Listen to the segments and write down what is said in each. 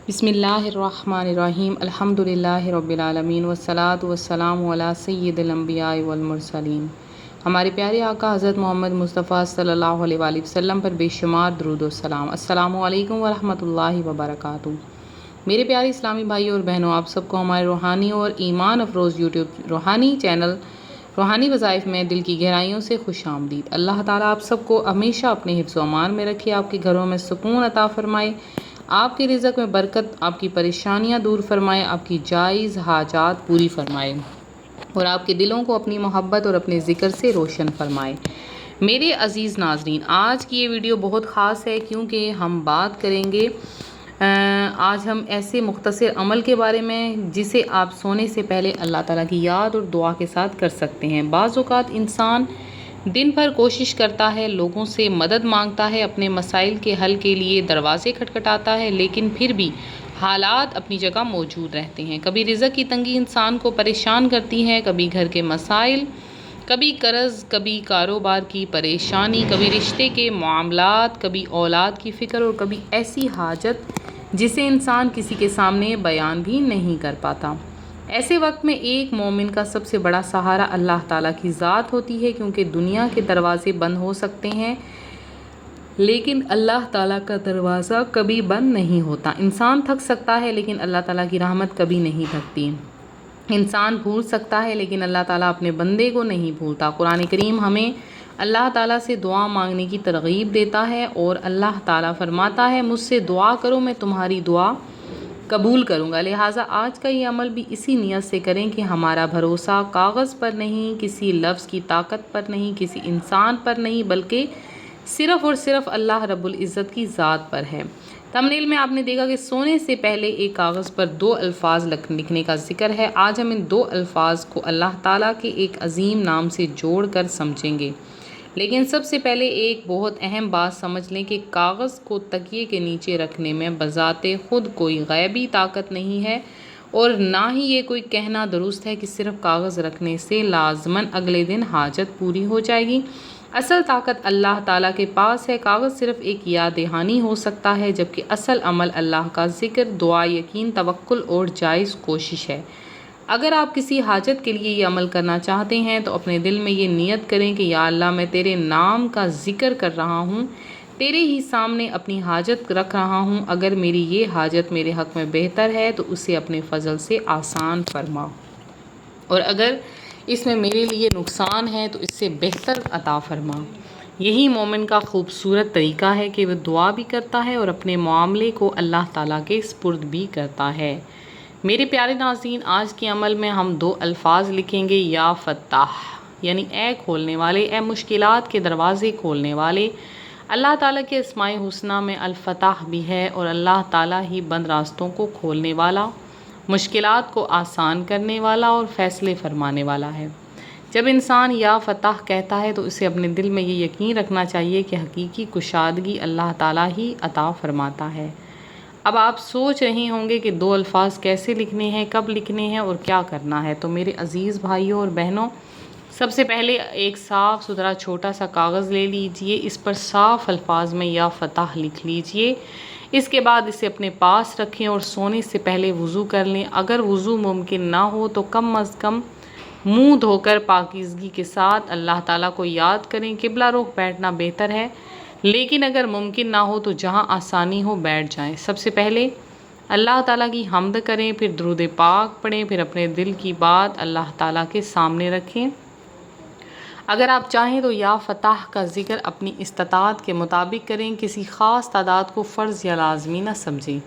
بسم اللہ الرحمن الرحیم الحمدللہ رب العالمین والصلاة والسلام علی سید الانبیاء والمرسلین۔ ہمارے پیارے آقا حضرت محمد مصطفیٰ صلی اللہ علیہ وآلہ وسلم پر بے شمار درود و سلام۔ السلام علیکم ورحمۃ اللہ وبرکاتہ۔ میرے پیارے اسلامی بھائی اور بہنوں، آپ سب کو ہمارے روحانی اور ایمان افروز یوٹیوب روحانی چینل روحانی وظائف میں دل کی گہرائیوں سے خوش آمدید۔ اللہ تعالیٰ آپ سب کو ہمیشہ اپنے حفظ و امان میں رکھے، آپ کے گھروں میں سکون عطا فرمائے، آپ کے رزق میں برکت، آپ کی پریشانیاں دور فرمائے، آپ کی جائز حاجات پوری فرمائے اور آپ کے دلوں کو اپنی محبت اور اپنے ذکر سے روشن فرمائے۔ میرے عزیز ناظرین، آج کی یہ ویڈیو بہت خاص ہے کیونکہ ہم بات کریں گے آج ہم ایسے مختصر عمل کے بارے میں جسے آپ سونے سے پہلے اللہ تعالیٰ کی یاد اور دعا کے ساتھ کر سکتے ہیں۔ بعض اوقات انسان دن بھر کوشش کرتا ہے، لوگوں سے مدد مانگتا ہے، اپنے مسائل کے حل کے لیے دروازے کھٹکھٹاتا ہے، لیکن پھر بھی حالات اپنی جگہ موجود رہتے ہیں۔ کبھی رزق کی تنگی انسان کو پریشان کرتی ہے، کبھی گھر کے مسائل، کبھی قرض، کبھی کاروبار کی پریشانی، کبھی رشتے کے معاملات، کبھی اولاد کی فکر اور کبھی ایسی حاجت جسے انسان کسی کے سامنے بیان بھی نہیں کر پاتا۔ ایسے وقت میں ایک مومن کا سب سے بڑا سہارا اللہ تعالیٰ کی ذات ہوتی ہے، کیونکہ دنیا کے دروازے بند ہو سکتے ہیں لیکن اللہ تعالیٰ کا دروازہ کبھی بند نہیں ہوتا۔ انسان تھک سکتا ہے لیکن اللہ تعالیٰ کی رحمت کبھی نہیں تھکتی۔ انسان بھول سکتا ہے لیکن اللہ تعالیٰ اپنے بندے کو نہیں بھولتا۔ قرآن کریم ہمیں اللہ تعالیٰ سے دعا مانگنے کی ترغیب دیتا ہے اور اللہ تعالیٰ فرماتا ہے، مجھ سے دعا کرو میں تمہاری دعا قبول کروں گا۔ لہٰذا آج کا یہ عمل بھی اسی نیت سے کریں کہ ہمارا بھروسہ کاغذ پر نہیں، کسی لفظ کی طاقت پر نہیں، کسی انسان پر نہیں، بلکہ صرف اور صرف اللہ رب العزت کی ذات پر ہے۔ تمنیل میں آپ نے دیکھا کہ سونے سے پہلے ایک کاغذ پر 2 الفاظ لکھنے کا ذکر ہے۔ آج ہم ان 2 الفاظ کو اللہ تعالیٰ کے ایک عظیم نام سے جوڑ کر سمجھیں گے، لیکن سب سے پہلے ایک بہت اہم بات سمجھ لیں کہ کاغذ کو تکیے کے نیچے رکھنے میں بذات خود کوئی غیبی طاقت نہیں ہے، اور نہ ہی یہ کوئی کہنا درست ہے کہ صرف کاغذ رکھنے سے لازماً اگلے دن حاجت پوری ہو جائے گی۔ اصل طاقت اللہ تعالیٰ کے پاس ہے۔ کاغذ صرف ایک یاد دہانی ہو سکتا ہے، جبکہ اصل عمل اللہ کا ذکر، دعا، یقین، توکل اور جائز کوشش ہے۔ اگر آپ کسی حاجت کے لیے یہ عمل کرنا چاہتے ہیں تو اپنے دل میں یہ نیت کریں کہ یا اللہ، میں تیرے نام کا ذکر کر رہا ہوں، تیرے ہی سامنے اپنی حاجت رکھ رہا ہوں۔ اگر میری یہ حاجت میرے حق میں بہتر ہے تو اسے اپنے فضل سے آسان فرما، اور اگر اس میں میرے لیے نقصان ہے تو اس سے بہتر عطا فرما۔ یہی مومن کا خوبصورت طریقہ ہے کہ وہ دعا بھی کرتا ہے اور اپنے معاملے کو اللہ تعالیٰ کے سپرد بھی کرتا ہے۔ میرے پیارے ناظرین، آج کے عمل میں ہم 2 الفاظ لکھیں گے، یا فتاح، یعنی اے کھولنے والے، اے مشکلات کے دروازے کھولنے والے۔ اللہ تعالیٰ کے اسماء الحسنی میں الفتاح بھی ہے، اور اللہ تعالیٰ ہی بند راستوں کو کھولنے والا، مشکلات کو آسان کرنے والا اور فیصلے فرمانے والا ہے۔ جب انسان یا فتح کہتا ہے تو اسے اپنے دل میں یہ یقین رکھنا چاہیے کہ حقیقی کشادگی اللہ تعالیٰ ہی عطا فرماتا ہے۔ اب آپ سوچ رہے ہوں گے کہ 2 الفاظ کیسے لکھنے ہیں، کب لکھنے ہیں اور کیا کرنا ہے۔ تو میرے عزیز بھائیوں اور بہنوں، سب سے پہلے ایک صاف ستھرا چھوٹا سا کاغذ لے لیجئے، اس پر صاف الفاظ میں یا فتح لکھ لیجئے۔ اس کے بعد اسے اپنے پاس رکھیں اور سونے سے پہلے وضو کر لیں۔ اگر وضو ممکن نہ ہو تو کم از کم منہ دھو کر پاکیزگی کے ساتھ اللہ تعالیٰ کو یاد کریں۔ قبلہ رخ بیٹھنا بہتر ہے، لیکن اگر ممکن نہ ہو تو جہاں آسانی ہو بیٹھ جائیں۔ سب سے پہلے اللہ تعالیٰ کی حمد کریں، پھر درود پاک پڑھیں، پھر اپنے دل کی بات اللہ تعالیٰ کے سامنے رکھیں۔ اگر آپ چاہیں تو یا فتح کا ذکر اپنی استطاعت کے مطابق کریں، کسی خاص تعداد کو فرض یا لازمی نہ سمجھیں۔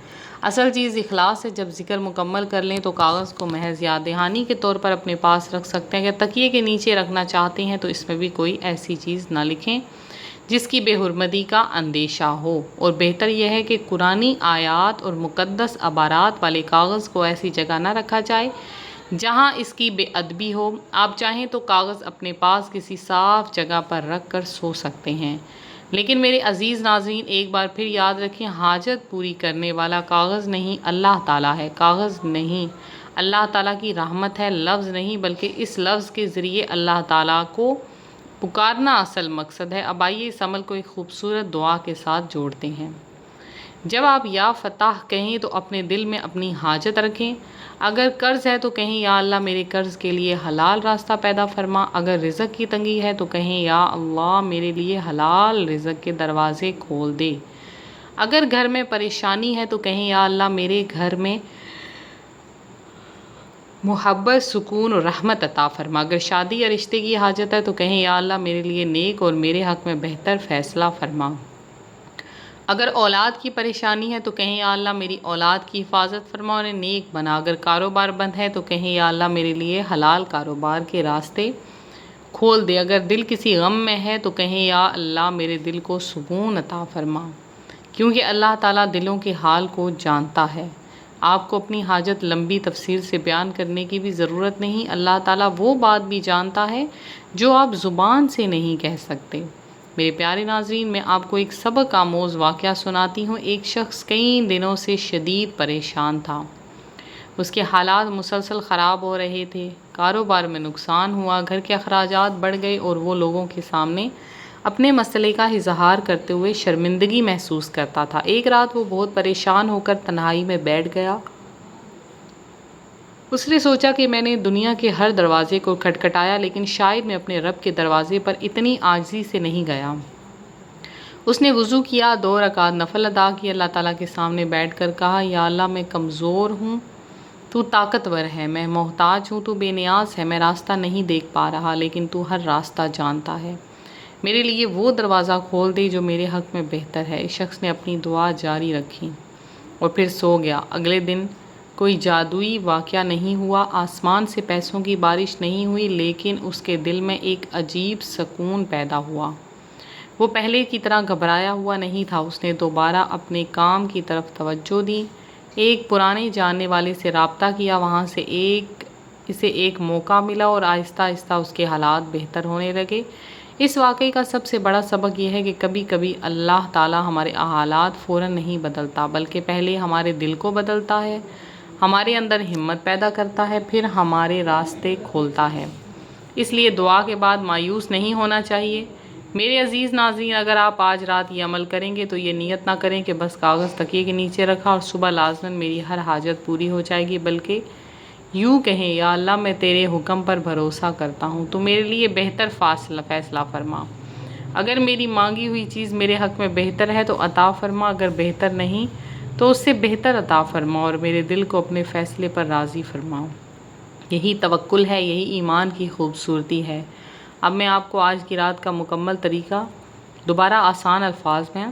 اصل چیز اخلاص ہے۔ جب ذکر مکمل کر لیں تو کاغذ کو محض یاد دہانی کے طور پر اپنے پاس رکھ سکتے ہیں۔ اگر تکیے کے نیچے رکھنا چاہتے ہیں تو اس میں بھی کوئی ایسی چیز نہ لکھیں جس کی بے حرمتی کا اندیشہ ہو، اور بہتر یہ ہے کہ قرآنی آیات اور مقدس عبارات والے کاغذ کو ایسی جگہ نہ رکھا جائے جہاں اس کی بے ادبی ہو۔ آپ چاہیں تو کاغذ اپنے پاس کسی صاف جگہ پر رکھ کر سو سکتے ہیں، لیکن میرے عزیز ناظرین، ایک بار پھر یاد رکھیں، حاجت پوری کرنے والا کاغذ نہیں، اللہ تعالیٰ ہے۔ کاغذ نہیں، اللہ تعالیٰ کی رحمت ہے، لفظ نہیں، بلکہ اس لفظ کے ذریعے اللہ تعالیٰ کو پکارنا اصل مقصد ہے۔ اب آئیے اس عمل کو ایک خوبصورت دعا کے ساتھ جوڑتے ہیں۔ جب آپ یا فتح کہیں تو اپنے دل میں اپنی حاجت رکھیں۔ اگر قرض ہے تو کہیں یا اللہ میرے قرض کے لیے حلال راستہ پیدا فرما۔ اگر رزق کی تنگی ہے تو کہیں یا اللہ میرے لیے حلال رزق کے دروازے کھول دے۔ اگر گھر میں پریشانی ہے تو کہیں یا اللہ میرے گھر میں محبت، سکون اور رحمت عطا فرما۔ اگر شادی یا رشتے کی حاجت ہے تو کہیں یا اللہ میرے لیے نیک اور میرے حق میں بہتر فیصلہ فرما۔ اگر اولاد کی پریشانی ہے تو کہیں یا اللہ میری اولاد کی حفاظت فرما اور انہیں نیک بنا۔ اگر کاروبار بند ہے تو کہیں یا اللہ میرے لیے حلال کاروبار کے راستے کھول دے۔ اگر دل کسی غم میں ہے تو کہیں یا اللہ میرے دل کو سکون عطا فرما، کیونکہ اللہ تعالیٰ دلوں کے حال کو جانتا ہے۔ آپ کو اپنی حاجت لمبی تفصیل سے بیان کرنے کی بھی ضرورت نہیں، اللہ تعالیٰ وہ بات بھی جانتا ہے جو آپ زبان سے نہیں کہہ سکتے۔ میرے پیارے ناظرین، میں آپ کو ایک سبق آموز واقعہ سناتی ہوں۔ ایک شخص کئی دنوں سے شدید پریشان تھا۔ اس کے حالات مسلسل خراب ہو رہے تھے، کاروبار میں نقصان ہوا، گھر کے اخراجات بڑھ گئے اور وہ لوگوں کے سامنے اپنے مسئلے کا اظہار کرتے ہوئے شرمندگی محسوس کرتا تھا۔ ایک رات وہ بہت پریشان ہو کر تنہائی میں بیٹھ گیا۔ اس نے سوچا کہ میں نے دنیا کے ہر دروازے کو کھٹکھٹایا لیکن شاید میں اپنے رب کے دروازے پر اتنی عاجزی سے نہیں گیا۔ اس نے وضو کیا، 2 رکعت نفل ادا کی، اللہ تعالیٰ کے سامنے بیٹھ کر کہا، یا اللہ میں کمزور ہوں، تو طاقتور ہے، میں محتاج ہوں، تو بے نیاز ہے، میں راستہ نہیں دیکھ پا رہا لیکن تو ہر راستہ جانتا ہے، میرے لیے وہ دروازہ کھول دے جو میرے حق میں بہتر ہے۔ اس شخص نے اپنی دعا جاری رکھی اور پھر سو گیا۔ اگلے دن کوئی جادوئی واقعہ نہیں ہوا، آسمان سے پیسوں کی بارش نہیں ہوئی، لیکن اس کے دل میں ایک عجیب سکون پیدا ہوا۔ وہ پہلے کی طرح گھبرایا ہوا نہیں تھا۔ اس نے دوبارہ اپنے کام کی طرف توجہ دی، ایک پرانے جاننے والے سے رابطہ کیا، وہاں سے اسے ایک موقع ملا اور آہستہ آہستہ اس کے حالات بہتر ہونے لگے۔ اس واقعے کا سب سے بڑا سبق یہ ہے کہ کبھی کبھی اللہ تعالیٰ ہمارے حالات فوراً نہیں بدلتا، بلکہ پہلے ہمارے دل کو بدلتا ہے، ہمارے اندر ہمت پیدا کرتا ہے، پھر ہمارے راستے کھولتا ہے۔ اس لیے دعا کے بعد مایوس نہیں ہونا چاہیے۔ میرے عزیز ناظرین، اگر آپ آج رات یہ عمل کریں گے تو یہ نیت نہ کریں کہ بس کاغذ تکیے کے نیچے رکھا اور صبح لازماً میری ہر حاجت پوری ہو جائے گی، بلکہ یوں کہیں، یا اللہ میں تیرے حکم پر بھروسہ کرتا ہوں، تو میرے لیے بہتر فیصلہ فرما۔ اگر میری مانگی ہوئی چیز میرے حق میں بہتر ہے تو عطا فرما، اگر بہتر نہیں تو اس سے بہتر عطا فرما اور میرے دل کو اپنے فیصلے پر راضی فرما۔ یہی توکل ہے، یہی ایمان کی خوبصورتی ہے۔ اب میں آپ کو آج کی رات کا مکمل طریقہ دوبارہ آسان الفاظ میں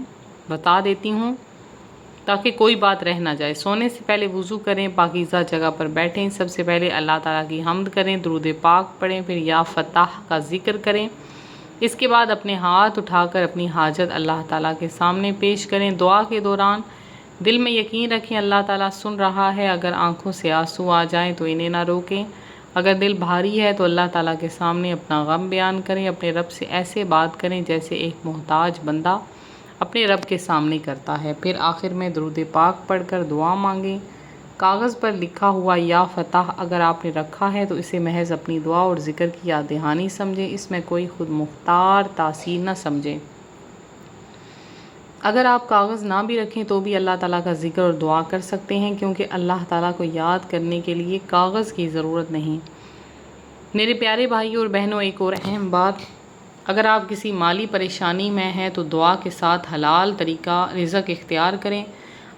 بتا دیتی ہوں تاکہ کوئی بات رہ نہ جائے۔ سونے سے پہلے وضو کریں، پاکیزہ جگہ پر بیٹھیں، سب سے پہلے اللہ تعالیٰ کی حمد کریں، درود پاک پڑھیں، پھر یا فتح کا ذکر کریں۔ اس کے بعد اپنے ہاتھ اٹھا کر اپنی حاجت اللہ تعالیٰ کے سامنے پیش کریں۔ دعا کے دوران دل میں یقین رکھیں اللہ تعالیٰ سن رہا ہے، اگر آنکھوں سے آنسو آ جائیں تو انہیں نہ روکیں، اگر دل بھاری ہے تو اللہ تعالیٰ کے سامنے اپنا غم بیان کریں، اپنے رب سے ایسے بات کریں جیسے ایک محتاج بندہ اپنے رب کے سامنے کرتا ہے۔ پھر آخر میں درود پاک پڑھ کر دعا مانگیں۔ کاغذ پر لکھا ہوا یا فتح اگر آپ نے رکھا ہے تو اسے محض اپنی دعا اور ذکر کی یاد دہانی سمجھیں، اس میں کوئی خود مختار تاثیر نہ سمجھیں۔ اگر آپ کاغذ نہ بھی رکھیں تو بھی اللہ تعالیٰ کا ذکر اور دعا کر سکتے ہیں، کیونکہ اللہ تعالیٰ کو یاد کرنے کے لیے کاغذ کی ضرورت نہیں۔ میرے پیارے بھائیوں اور بہنوں، ایک اور اہم بات، اگر آپ کسی مالی پریشانی میں ہیں تو دعا کے ساتھ حلال طریقہ رزق اختیار کریں،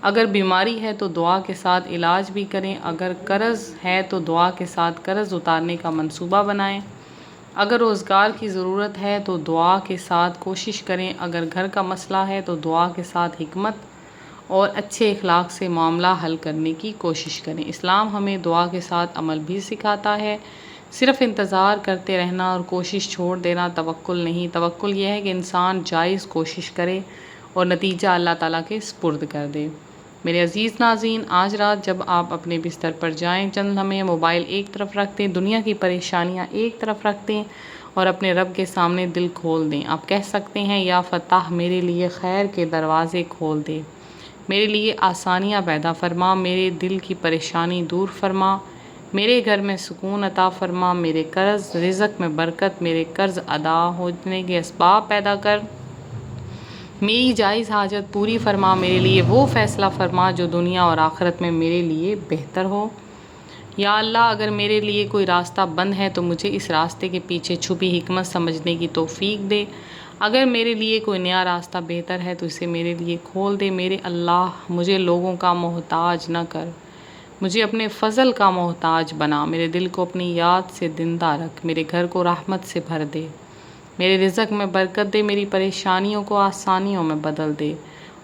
اگر بیماری ہے تو دعا کے ساتھ علاج بھی کریں، اگر قرض ہے تو دعا کے ساتھ قرض اتارنے کا منصوبہ بنائیں، اگر روزگار کی ضرورت ہے تو دعا کے ساتھ کوشش کریں، اگر گھر کا مسئلہ ہے تو دعا کے ساتھ حکمت اور اچھے اخلاق سے معاملہ حل کرنے کی کوشش کریں۔ اسلام ہمیں دعا کے ساتھ عمل بھی سکھاتا ہے، صرف انتظار کرتے رہنا اور کوشش چھوڑ دینا توکل نہیں۔ توکل یہ ہے کہ انسان جائز کوشش کرے اور نتیجہ اللہ تعالیٰ کے سپرد کر دے۔ میرے عزیز ناظرین، آج رات جب آپ اپنے بستر پر جائیں، چند لمحے موبائل ایک طرف رکھ دیں، دنیا کی پریشانیاں ایک طرف رکھ دیں اور اپنے رب کے سامنے دل کھول دیں۔ آپ کہہ سکتے ہیں، یا فتح میرے لیے خیر کے دروازے کھول دے، میرے لیے آسانیاں پیدا فرما، میرے دل کی پریشانی دور فرما، میرے گھر میں سکون عطا فرما، میرے قرض رزق میں برکت، میرے قرض ادا ہونے کے اسباب پیدا کر، میری جائز حاجت پوری فرما، میرے لیے وہ فیصلہ فرما جو دنیا اور آخرت میں میرے لیے بہتر ہو۔ یا اللہ اگر میرے لیے کوئی راستہ بند ہے تو مجھے اس راستے کے پیچھے چھپی حکمت سمجھنے کی توفیق دے، اگر میرے لیے کوئی نیا راستہ بہتر ہے تو اسے میرے لیے کھول دے۔ میرے اللہ مجھے لوگوں کا محتاج نہ کر، مجھے اپنے فضل کا محتاج بنا، میرے دل کو اپنی یاد سے زندہ رکھ، میرے گھر کو رحمت سے بھر دے، میرے رزق میں برکت دے، میری پریشانیوں کو آسانیوں میں بدل دے،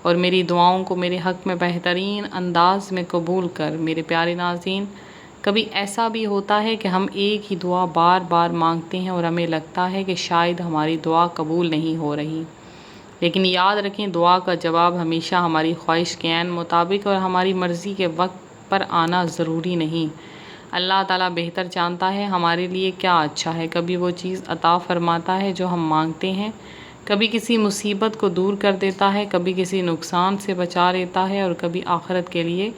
اور میری دعاؤں کو میرے حق میں بہترین انداز میں قبول کر۔ میرے پیارے ناظرین، کبھی ایسا بھی ہوتا ہے کہ ہم ایک ہی دعا بار بار مانگتے ہیں اور ہمیں لگتا ہے کہ شاید ہماری دعا قبول نہیں ہو رہی، لیکن یاد رکھیں دعا کا جواب ہمیشہ ہماری خواہش کے عین مطابق اور ہماری مرضی کے وقت پر آنا ضروری نہیں۔ اللہ تعالیٰ بہتر جانتا ہے ہمارے لیے کیا اچھا ہے، کبھی وہ چیز عطا فرماتا ہے جو ہم مانگتے ہیں، کبھی کسی مصیبت کو دور کر دیتا ہے، کبھی کسی نقصان سے بچا لیتا ہے، اور کبھی آخرت کے لیے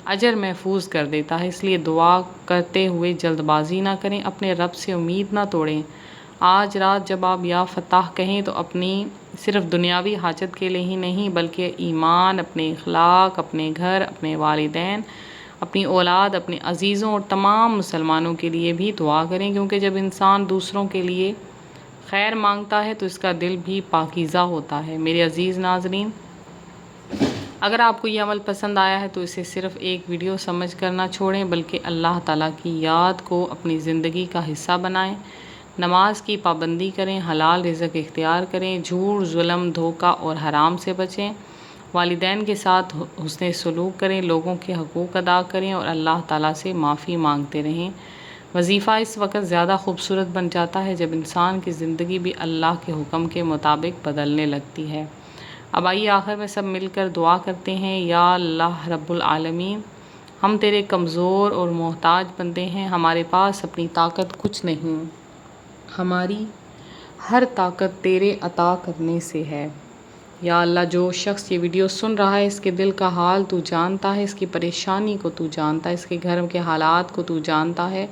اجر محفوظ کر دیتا ہے۔ اس لیے دعا کرتے ہوئے جلد بازی نہ کریں، اپنے رب سے امید نہ توڑیں۔ آج رات جب آپ یا فتح کہیں تو اپنی صرف دنیاوی حاجت کے لیے ہی نہیں بلکہ ایمان، اپنے اخلاق، اپنے گھر، اپنے والدین، اپنی اولاد، اپنے عزیزوں اور تمام مسلمانوں کے لیے بھی دعا کریں، کیونکہ جب انسان دوسروں کے لیے خیر مانگتا ہے تو اس کا دل بھی پاکیزہ ہوتا ہے۔ میرے عزیز ناظرین، اگر آپ کو یہ عمل پسند آیا ہے تو اسے صرف ایک ویڈیو سمجھ کر نہ چھوڑیں بلکہ اللہ تعالیٰ کی یاد کو اپنی زندگی کا حصہ بنائیں، نماز کی پابندی کریں، حلال رزق اختیار کریں، جھوٹ، ظلم، دھوکہ اور حرام سے بچیں، والدین کے ساتھ حسن سلوک کریں، لوگوں کے حقوق ادا کریں اور اللہ تعالیٰ سے معافی مانگتے رہیں۔ وظیفہ اس وقت زیادہ خوبصورت بن جاتا ہے جب انسان کی زندگی بھی اللہ کے حکم کے مطابق بدلنے لگتی ہے۔ اب آئیے آخر میں سب مل کر دعا کرتے ہیں۔ یا اللہ رب العالمین، ہم تیرے کمزور اور محتاج بندے ہیں، ہمارے پاس اپنی طاقت کچھ نہیں، ہماری ہر طاقت تیرے عطا کرنے سے ہے۔ یا اللہ جو شخص یہ ویڈیو سن رہا ہے اس کے دل کا حال تو جانتا ہے، اس کی پریشانی کو تو جانتا ہے، اس کے گھر کے حالات کو تو جانتا ہے،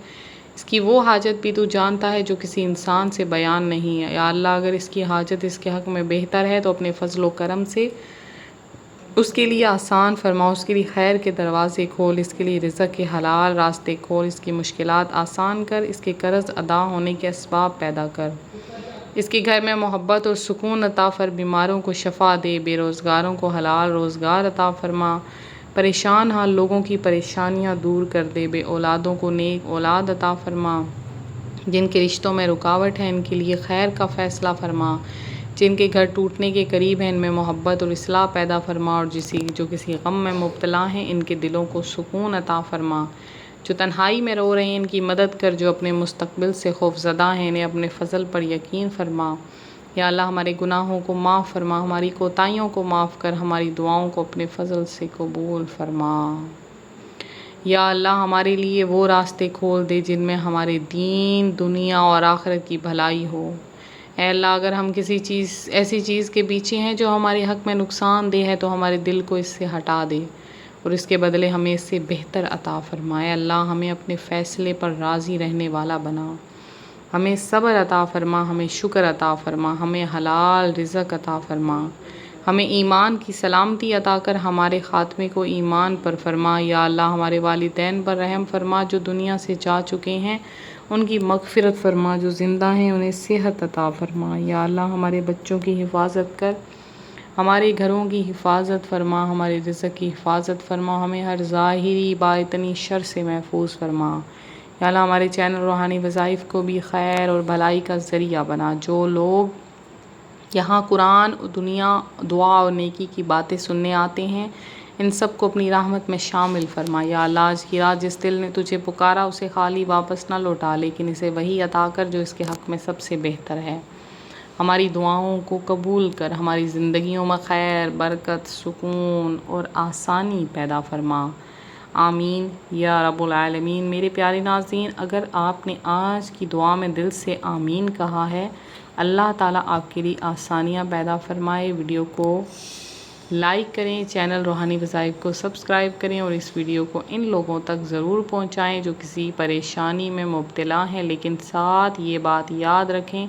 اس کی وہ حاجت بھی تو جانتا ہے جو کسی انسان سے بیان نہیں ہے۔ یا اللہ اگر اس کی حاجت اس کے حق میں بہتر ہے تو اپنے فضل و کرم سے اس کے لیے آسان فرما، اس کے لیے خیر کے دروازے کھول، اس کے لیے رزق کے حلال راستے کھول، اس کی مشکلات آسان کر، اس کے قرض ادا ہونے کے اسباب پیدا کر، اس کے گھر میں محبت اور سکون عطا فر، بیماروں کو شفا دے، بے روزگاروں کو حلال روزگار عطا فرما، پریشان حال لوگوں کی پریشانیاں دور کر دے، بے اولادوں کو نیک اولاد عطا فرما، جن کے رشتوں میں رکاوٹ ہے ان کے لیے خیر کا فیصلہ فرما، جن کے گھر ٹوٹنے کے قریب ہیں ان میں محبت اور اصلاح پیدا فرما، اور جو کسی غم میں مبتلا ہیں ان کے دلوں کو سکون عطا فرما، جو تنہائی میں رو رہے ہیں ان کی مدد کر، جو اپنے مستقبل سے خوف زدہ ہیں انہیں اپنے فضل پر یقین فرما۔ یا اللہ ہمارے گناہوں کو معاف فرما، ہماری کوتاہیوں کو معاف کر، ہماری دعاؤں کو اپنے فضل سے قبول فرما۔ یا اللہ ہمارے لیے وہ راستے کھول دے جن میں ہمارے دین، دنیا اور آخرت کی بھلائی ہو۔ اے اللہ اگر ہم کسی ایسی چیز کے پیچھے ہیں جو ہمارے حق میں نقصان دہ ہے تو ہمارے دل کو اس سے ہٹا دے اور اس کے بدلے ہمیں اس سے بہتر عطا فرمائے۔ اللہ ہمیں اپنے فیصلے پر راضی رہنے والا بنا، ہمیں صبر عطا فرما، ہمیں شکر عطا فرما، ہمیں حلال رزق عطا فرما، ہمیں ایمان کی سلامتی عطا کر ہمارے خاتمے کو ایمان پر فرما۔ یا اللہ ہمارے والدین پر رحم فرما جو دنیا سے جا چکے ہیں، ان کی مغفرت فرما، جو زندہ ہیں انہیں صحت عطا فرما۔ یا اللہ ہمارے بچوں کی حفاظت کر، ہمارے گھروں کی حفاظت فرما، ہمارے رزق کی حفاظت فرما، ہمیں ہر ظاہری باطنی شر سے محفوظ فرما۔ یا اللہ ہمارے چینل روحانی وظائف کو بھی خیر اور بھلائی کا ذریعہ بنا، جو لوگ یہاں قرآن، دنیا، دعا اور نیکی کی باتیں سننے آتے ہیں ان سب کو اپنی رحمت میں شامل فرما۔ یا اللہ آج کی رات جس دل نے تجھے پکارا اسے خالی واپس نہ لوٹا، لیکن اسے وہی عطا کر جو اس کے حق میں سب سے بہتر ہے۔ ہماری دعاؤں کو قبول کر، ہماری زندگیوں میں خیر، برکت، سکون اور آسانی پیدا فرما۔ آمین یا رب العالمین۔ میرے پیارے ناظرین، اگر آپ نے آج کی دعا میں دل سے آمین کہا ہے، اللہ تعالیٰ آپ کے لیے آسانیاں پیدا فرمائے۔ ویڈیو کو لائک کریں، چینل روحانی وظائف کو سبسکرائب کریں اور اس ویڈیو کو ان لوگوں تک ضرور پہنچائیں جو کسی پریشانی میں مبتلا ہیں، لیکن ساتھ یہ بات یاد رکھیں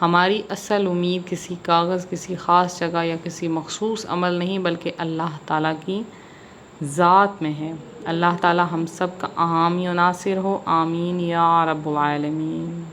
ہماری اصل امید کسی کاغذ، کسی خاص جگہ یا کسی مخصوص عمل نہیں بلکہ اللہ تعالیٰ کی ذات میں ہے۔ اللہ تعالیٰ ہم سب کا حامی و ناصر ہو، آمین یا رب العالمین۔